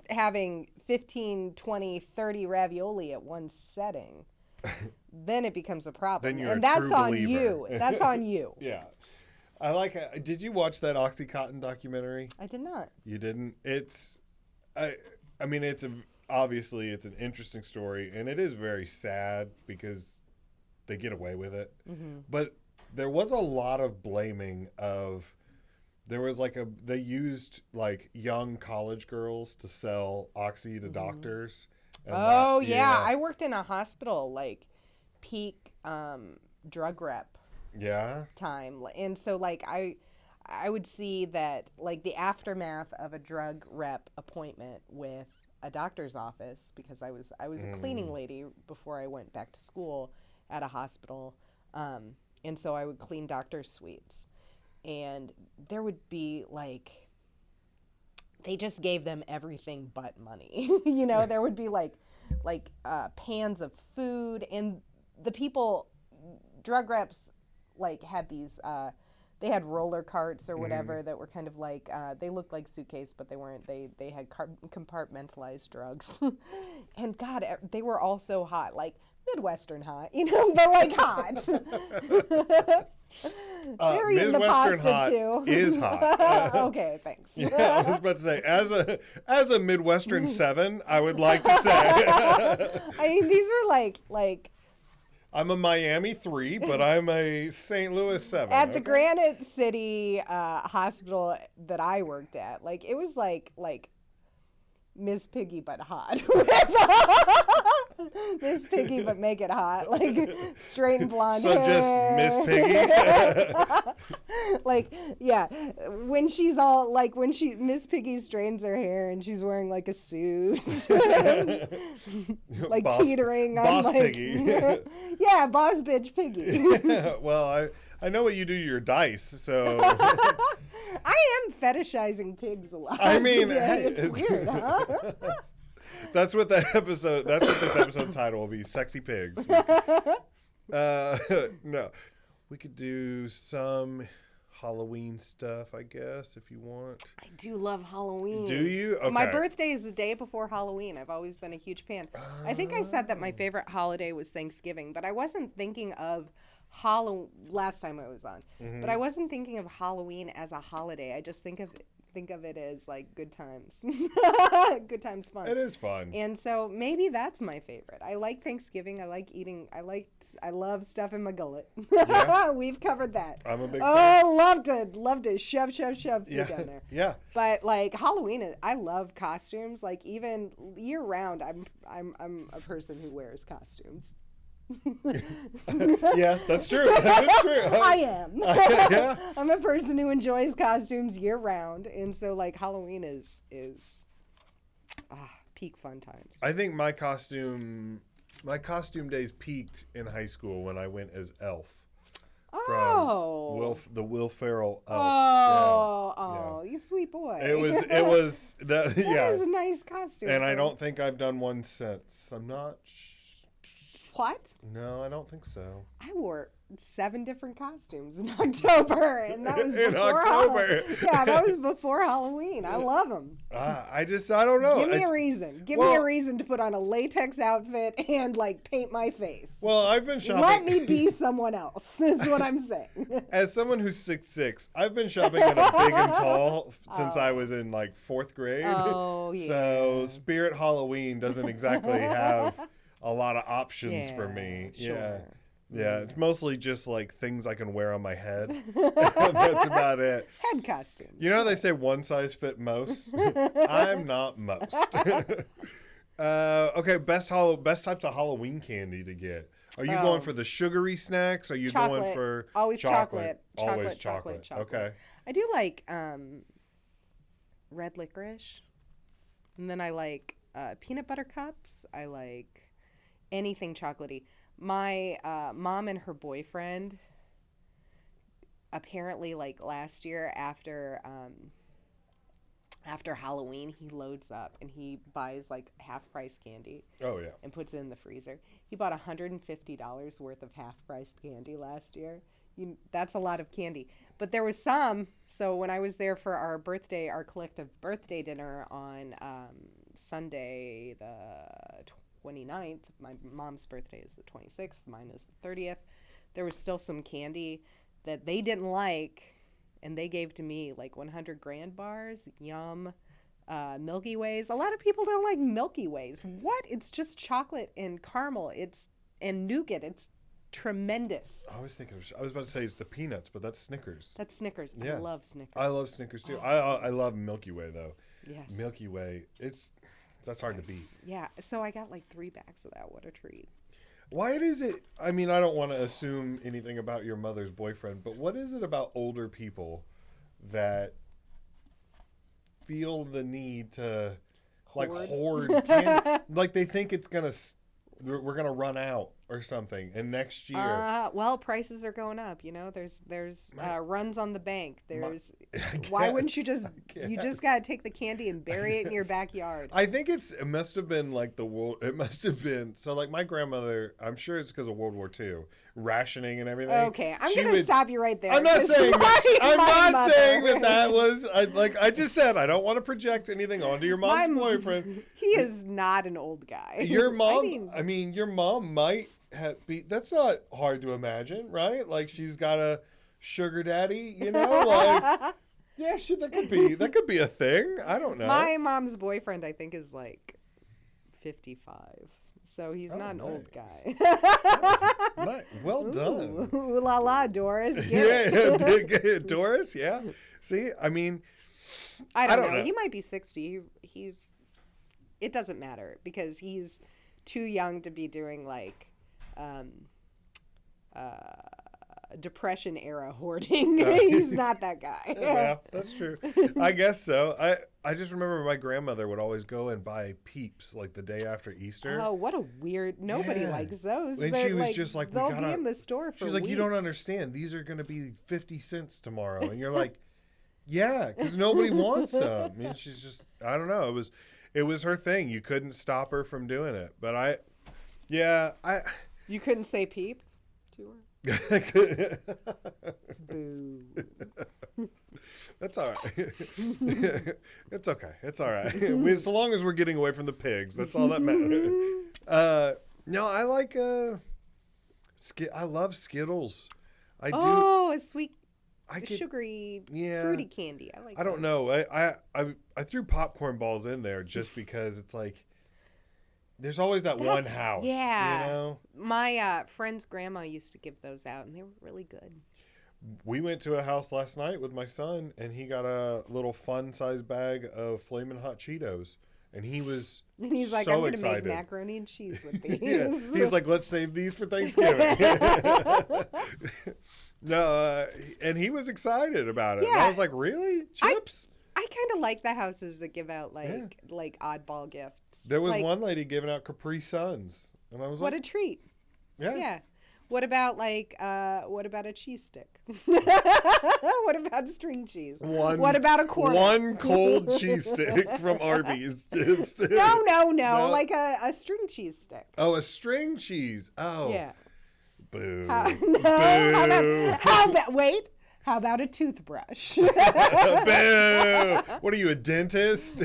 having 15, 20, 30 ravioli at one setting, then it becomes a problem. Then you're and a that's true on believer. you. That's on you. Yeah. Did you watch that Oxycontin documentary? I did not. You didn't? I obviously it's an interesting story, and it is very sad because they get away with it. Mm-hmm. But there was a lot of blaming of, there was like they used like young college girls to sell oxy to doctors. And I worked in a hospital, like peak drug rep time. And so like I would see that like the aftermath of a drug rep appointment with a doctor's office, because I was a cleaning lady before I went back to school at a hospital. And so I would clean doctor's suites. And there would be like, they just gave them everything but money. You know, there would be like pans of food, and the people, drug reps, like had these, they had roller carts or whatever that were kind of like, they looked like suitcase, but they weren't. They had compartmentalized drugs. And God, they were all so hot, like Midwestern hot, you know, but like hot. They're eating the pasta too. Is hot. Okay, thanks. Yeah, I was about to say, as a Midwestern 7, I would like to say. I mean, these were like. I'm a Miami 3, but I'm a St. Louis 7. At the Granite City hospital that I worked at, like it was like Miss Piggy but hot. Miss Piggy but make it hot, like straight and blonde so hair. Just Miss Piggy. Like, yeah, when she's all like, when Miss Piggy straightens her hair and she's wearing like a suit, like teetering boss on like Piggy. Yeah, boss bitch Piggy. Yeah, well, I know what you do to your dice, so I am fetishizing pigs a lot. I mean, hey, it's weird, huh? That's what this episode title will be: Sexy Pigs. No, we could do some Halloween stuff, I guess, if you want. I do love Halloween. Do you? Okay. My birthday is the day before Halloween. I've always been a huge fan. I think I said that my favorite holiday was Thanksgiving, but I wasn't thinking of last time I was on. But I wasn't thinking of Halloween as a holiday. I just think of it as like good times. Good times fun. It is fun. And so maybe that's my favorite. I like Thanksgiving. I like eating. I love stuff in my gullet. Yeah. We've covered that. I'm a big fan. Oh, love to shove food down there. Yeah. But like Halloween, I love costumes. Like even year round, I'm a person who wears costumes. Yeah, that's true. That is true. I am. Yeah. I'm a person who enjoys costumes year round, and so like Halloween is peak fun times. I think my costume days peaked in high school when I went as Elf. Oh. From the Will Ferrell Elf. Oh, you sweet boy. It was that. Yeah. That is a nice costume. And I don't think I've done one since. I'm not. What? No, I don't think so. I wore 7 different costumes in October, and that was in October. Yeah, that was before Halloween. I love them. I don't know. Give me a reason. Give me a reason to put on a latex outfit and like paint my face. Well, I've been shopping. Let me be someone else. Is what I'm saying. As someone who's 6'6", I've been shopping at a Big and Tall since I was in like 4th grade. Oh yeah. So Spirit Halloween doesn't exactly have a lot of options for me. Sure. Yeah, it's mostly just like things I can wear on my head. That's about it. Head costumes. You know how they say one size fit most? I'm not most. Okay, best types of Halloween candy to get. Are you going for the sugary snacks? Are you going for always chocolate? Always chocolate. Okay. I do like red licorice, and then I like peanut butter cups. I like anything chocolatey. My mom and her boyfriend, apparently, like last year after Halloween, he loads up and he buys like half-price candy. Oh yeah. And puts it in the freezer. He bought $150 worth of half-priced candy last year. That's a lot of candy. But there was some. So when I was there for our collective birthday dinner on Sunday the 29th, my mom's birthday is the 26th, mine is the 30th, there was still some candy that they didn't like, and they gave to me, like 100 grand bars, Yum, Milky Ways. A lot of people don't like Milky Ways. What? It's just chocolate and caramel. And nougat. It's tremendous. I was about to say it's the peanuts, but that's Snickers. That's Snickers. Yeah. I love Snickers. I love Snickers too. I love Milky Way though. Yes. Milky Way. That's hard to beat. Yeah. So I got like 3 bags of that. What a treat. Why is it? I mean, I don't want to assume anything about your mother's boyfriend, but what is it about older people that feel the need to hoard candy? Like they think it's gonna, we're gonna run out or something, and next year. Well, prices are going up. You know, there's runs on the bank. Why wouldn't you just gotta take the candy and bury it in your backyard? I think it must have been like so like my grandmother, I'm sure it's because of World War II, rationing and everything. Okay, I'm gonna stop you right there. I'm not saying that was I just said I don't want to project anything onto your mom's boyfriend. He is not an old guy. Your mom, I mean your mom might that's not hard to imagine, right? Like she's got a sugar daddy, you know, like yeah, that could be a thing. I don't know. My mom's boyfriend, I think, is like 55, so he's not an old guy. Well done. Ooh la la, Doris. Yeah, Doris. Yeah. See, I mean, I don't know. He might be 60. It doesn't matter because he's too young to be doing like Depression era hoarding. He's not that guy. Yeah, that's true. I guess so. I just remember my grandmother would always go and buy Peeps like the day after Easter. Oh, what a weird! Nobody likes those. And she was just like, they'll be in the store for She's like, weeks. you don't understand. These are going to be 50 cents tomorrow, and you're like, yeah, because nobody wants them. I mean, she's just, I don't know. It was her thing. You couldn't stop her from doing it. But You couldn't say peep to her? Boo. That's all right. It's okay. It's all right. As long as we're getting away from the pigs, that's all that matters. No, I like I love Skittles. I do. Oh, a sweet, sugary, fruity candy. I like. I don't know. I threw popcorn balls in there just because it's like. There's always that one house. Yeah. You know? My friend's grandma used to give those out, and they were really good. We went to a house last night with my son, and he got a little fun-sized bag of Flamin' Hot Cheetos. And he's like, so I'm going to make excited. Macaroni and cheese with these. Yeah. He's like, let's save these for Thanksgiving. No, and he was excited about it. Yeah. And I was like, really? Chips? I kind of like the houses that give out like oddball gifts. There was one lady giving out Capri Suns, and I was what like, a treat! Yeah. What about what about a cheese stick? What about string cheese? What about a quarter? One cold cheese stick from Arby's. No, like a string cheese stick. Oh, a string cheese. Oh, yeah. Boo. Boo. How about a toothbrush? Boo! What are you, a dentist?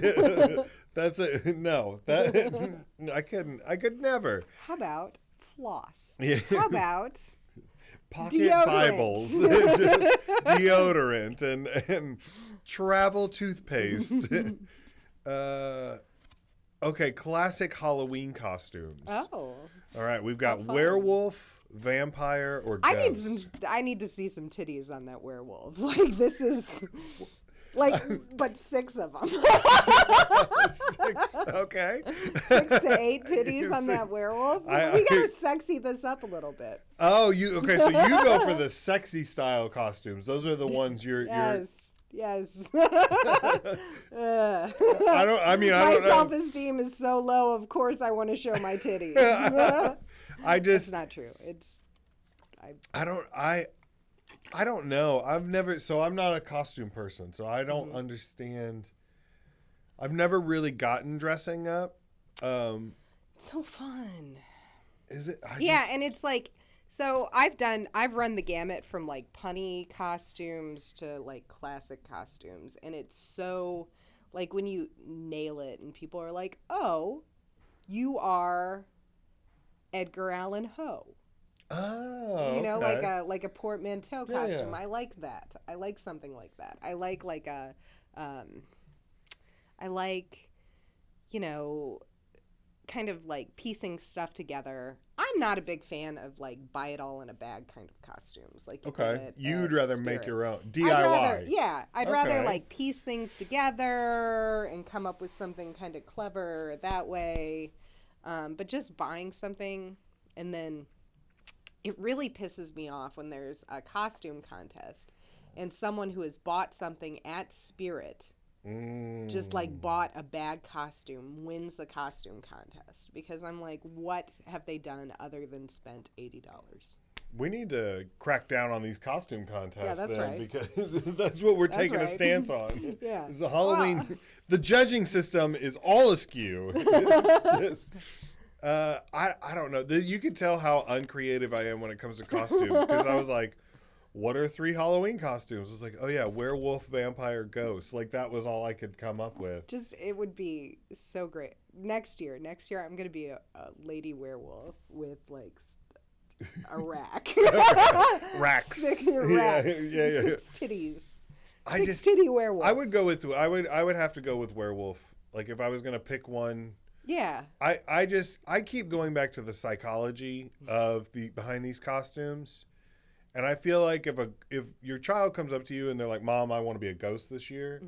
That's it. No, I could never. How about floss? Yeah. How about pocket deodorant? Bibles, just deodorant, and travel toothpaste. Okay, classic Halloween costumes. Oh. All right, we've got werewolf, vampire, or ghost. I need to see some titties on that werewolf. Like this is but 6 of them. 6, okay. 6 to 8 titties on that werewolf. We gotta sexy this up a little bit. Oh, okay? So you go for the sexy style costumes. Those are the ones you're. Yes. I don't know. Self-esteem is so low. Of course, I want to show my titties. That's not true. I don't know. I'm not a costume person, so I don't understand. I've never really gotten dressing up. It's so fun. Is it? And it's like, so I've run the gamut from like punny costumes to like classic costumes, and it's so like when you nail it and people are like, "Oh, you are Edgar Allan Poe." Oh, you know, okay. like a portmanteau costume. Yeah. I like that. I like something like that. I like a I like, you know, kind of like piecing stuff together. I'm not a big fan of like buy it all in a bag kind of costumes. Like You'd rather make Spirit. your own DIY. I'd rather like piece things together and come up with something kind of clever that way. But just buying something, and then it really pisses me off when there's a costume contest and someone who has bought something at Spirit just like bought a bag costume wins the costume contest, because I'm like, what have they done other than spent $80? We need to crack down on these costume contests, that's right. because that's what we're taking a stance on. Yeah. It's a Halloween. The judging system is all askew. It's just, I don't know. You can tell how uncreative I am when it comes to costumes, because I was like, what are 3 Halloween costumes? It's like, oh yeah, werewolf, vampire, ghost. Like, that was all I could come up with. Just, it would be so great. Next year, I'm going to be a lady werewolf with like a rack. Racks. Six titties. Six titty werewolf. I would have to go with werewolf. Like, if I was going to pick one. Yeah. I keep going back to the psychology of behind these costumes. And I feel like if your child comes up to you and they're like, Mom, I want to be a ghost this year,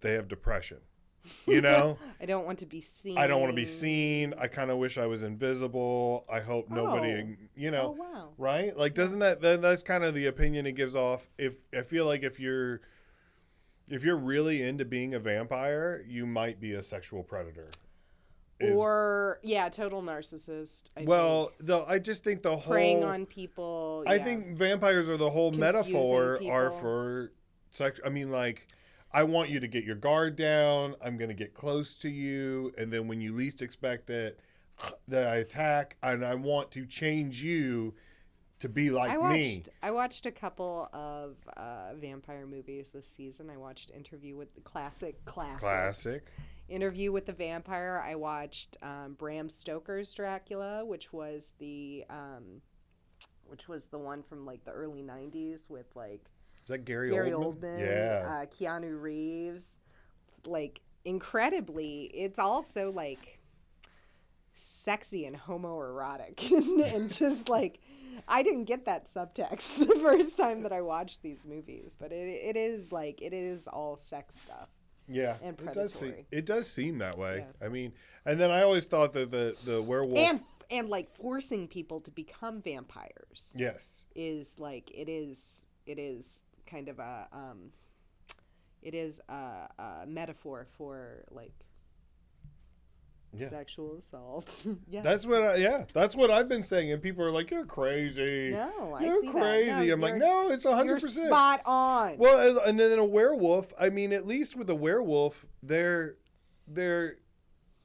they have depression. You know? I don't want to be seen. I kind of wish I was invisible. I hope nobody, Oh, wow. Right? Like, doesn't that's kind of the opinion it gives off. I feel like if you're really into being a vampire, you might be a sexual predator. Total narcissist. I just think the whole preying on people. I think vampires are the whole metaphor are for sex. I mean, like, I want you to get your guard down. I'm going to get close to you, and then when you least expect it, that I attack, and I want to change you to be like me. I watched a couple of vampire movies this season. I watched Interview with the Classic. Interview with the Vampire. I watched Bram Stoker's Dracula, which was the one from like the early '90s with like. Is that Gary Oldman? Yeah. Keanu Reeves. Like, incredibly, it's also like sexy and homoerotic, and just like, I didn't get that subtext the first time that I watched these movies, but it is all sex stuff. Yeah, and predatory. It does seem that way. Yeah. I mean, and then I always thought that the werewolf and like forcing people to become vampires. Yes, is like it is kind of a metaphor for like sexual assault. Yes. That's what I've been saying, and people are like, "You're crazy." No, you're crazy. No, I'm like, no, it's 100%. You're spot on. Well, and then a werewolf. I mean, at least with a werewolf, they're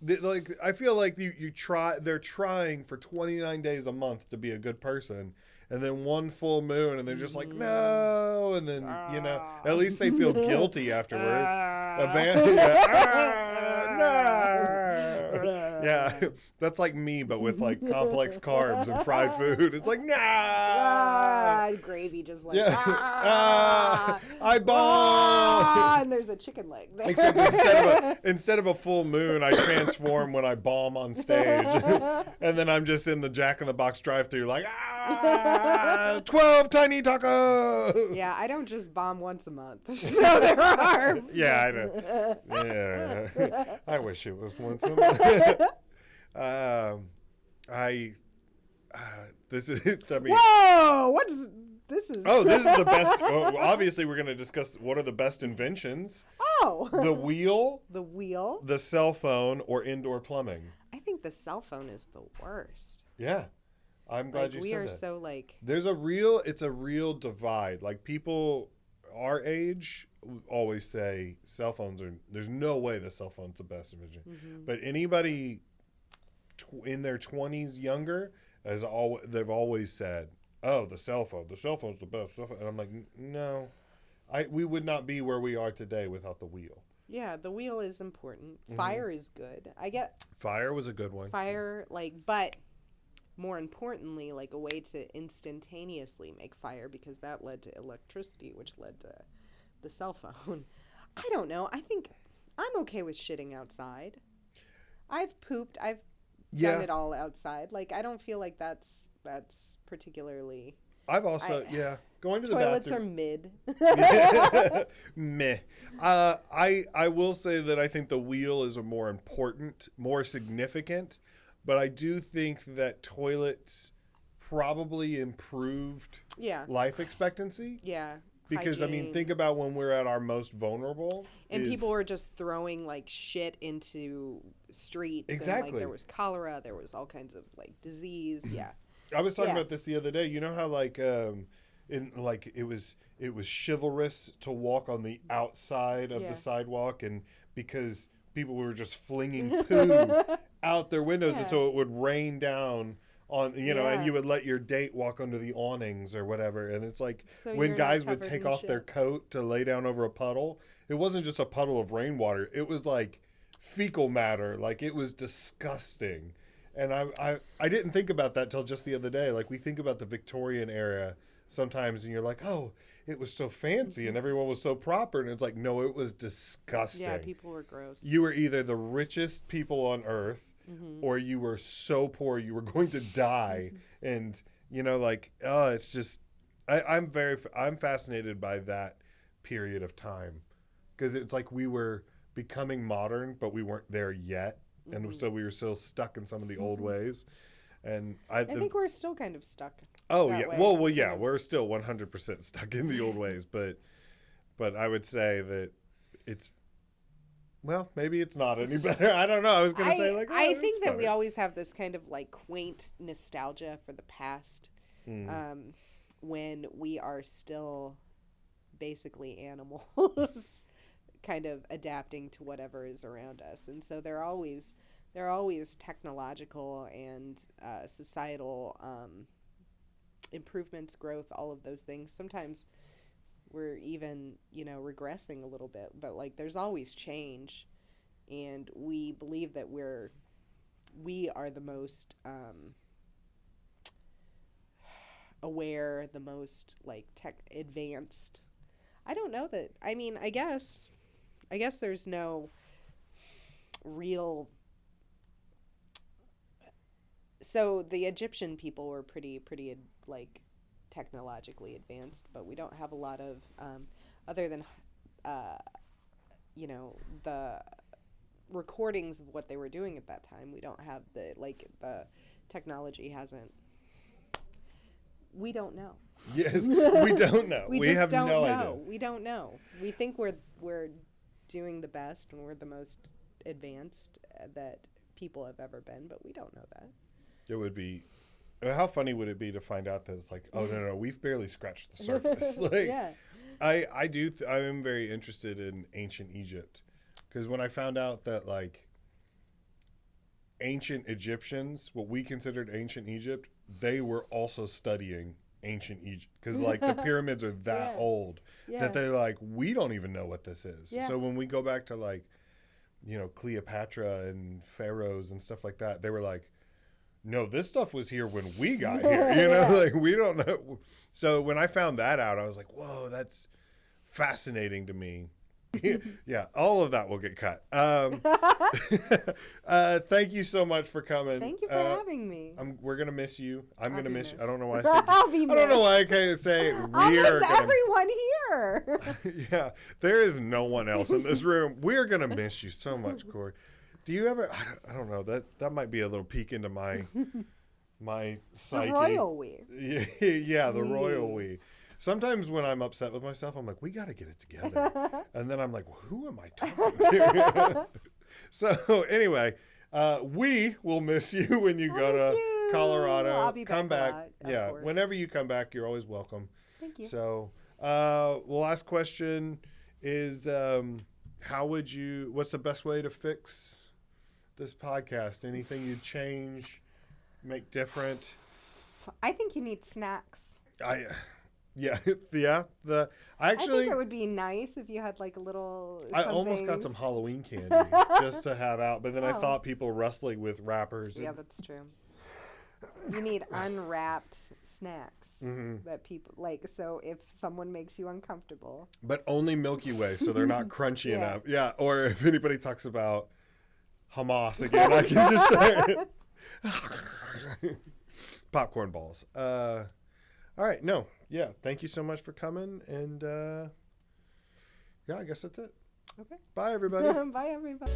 like, I feel like they're trying for 29 days a month to be a good person, and then one full moon, and they're just like, no, and then at least they feel guilty afterwards. Yeah, that's like me, but with like complex carbs and fried food. It's like, gravy just like, I bomb. And there's a chicken leg there. Except instead of a full moon, I transform when I bomb on stage. And then I'm just in the Jack in the Box drive-thru like, 12 tiny tacos. Yeah, I don't just bomb once a month. So there are. Yeah, I know. Yeah. I wish it was once a month. This is, I mean. Whoa! This is. Oh, this is the best. Well, obviously, we're going to discuss what are the best inventions. Oh. The wheel. The cell phone, or indoor plumbing. I think the cell phone is the worst. Yeah. I'm glad you said that. We are so like. It's a real divide. Like, people our age always say cell phones there's no way the cell phone's the best invention. Mm-hmm. But anybody in their 20s younger, they've always said, oh, the cell phone's the best. And I'm like, no, we would not be where we are today without the wheel. Yeah, the wheel is important. Mm-hmm. Fire is good. Fire was a good one. Fire, but more importantly, like a way to instantaneously make fire, because that led to electricity, which led to the cell phone. I don't know. I think I'm okay with shitting outside. I've pooped. I've done it all outside. Like, I don't feel like that's particularly. I've also going to the toilets bathroom. are mid. Meh. I will say that I think the wheel is a more important, more significant, but I do think that toilets probably improved life expectancy. Yeah. Because, hygiene. I mean, think about when we're at our most vulnerable. And people were just throwing, like, shit into streets. Exactly. And, like, there was cholera. There was all kinds of, like, disease. Yeah. I was talking about this the other day. You know how, like, it was chivalrous to walk on the outside of the sidewalk, and because people were just flinging poo out their windows, and so it would rain down on, and you would let your date walk under the awnings or whatever. And it's like, so when guys would take off their coat to lay down over a puddle, it wasn't just a puddle of rainwater. It was like fecal matter. Like, it was disgusting. And I didn't think about that till just the other day. Like, we think about the Victorian era sometimes, and you're like, oh, it was so fancy and everyone was so proper. And it's like, no, it was disgusting. Yeah, people were gross. You were either the richest people on earth, or you were so poor you were going to die. And, it's just, I'm fascinated by that period of time, because it's like we were becoming modern, but we weren't there yet. And so we were still stuck in some of the old ways. And I think we're still kind of stuck. Oh, yeah. Well, we're still 100% stuck in the old ways. But I would say that it's, well, maybe it's not any better. I don't know. I was going to say, like, I think that we always have this kind of, like, quaint nostalgia for the past, when we are still basically animals kind of adapting to whatever is around us. And so they're always technological and societal improvements, growth, all of those things. Sometimes we're even, regressing a little bit, but, like, there's always change. And we believe that we are the most aware, the most, like, tech advanced. I don't know that. I mean, I guess there's no real. So the Egyptian people were pretty like technologically advanced, but we don't have a lot of other than the recordings of what they were doing at that time. We don't have the technology hasn't. We don't know. Yes, we don't know. we just have no know. idea. We don't know. We think we're doing the best and we're the most advanced that people have ever been, but we don't know that. It would be, how funny would it be to find out that it's like, oh, no, we've barely scratched the surface. Like, yeah. I am very interested in ancient Egypt, because when I found out that, like, ancient Egyptians, what we considered ancient Egypt, they were also studying ancient Egypt, because, like, the pyramids are that old that they're like, we don't even know what this is. So when we go back to, like, Cleopatra and pharaohs and stuff like that, they were like, no, this stuff was here when we got here, like, we don't know. So when I found that out, I was like, whoa, that's fascinating to me. Yeah, all of that will get cut. Thank you so much for coming. Thank you for having me. We're gonna miss you. I'm gonna miss you. I don't know why I said. I don't know why I can't say we're. I'll miss everyone here. Yeah, there is no one else in this room. We're gonna miss you so much, Cori. Do you ever? I don't know. That might be a little peek into my psyche. The royal we. Yeah, the royal we. Sometimes when I'm upset with myself, I'm like, we got to get it together. And then I'm like, well, who am I talking to? So anyway, we will miss you when you go to Colorado. I'll be come back. Yeah, whenever you come back, you're always welcome. Thank you. So, last question is, what's the best way to fix this podcast? Anything you'd change, make different? I think you need snacks. I think it would be nice if you had, like, a little. I almost got some Halloween candy just to have out, but then I thought people wrestling with wrappers. Yeah, that's true. You need unwrapped snacks. that people like. So if someone makes you uncomfortable, but only Milky Way, so they're not crunchy Yeah. enough. Yeah. Or if anybody talks about Hamas again, I can just say popcorn balls. All right. No. Yeah. Thank you so much for coming. And yeah, I guess that's it. okay. Bye, everybody. Bye, everybody.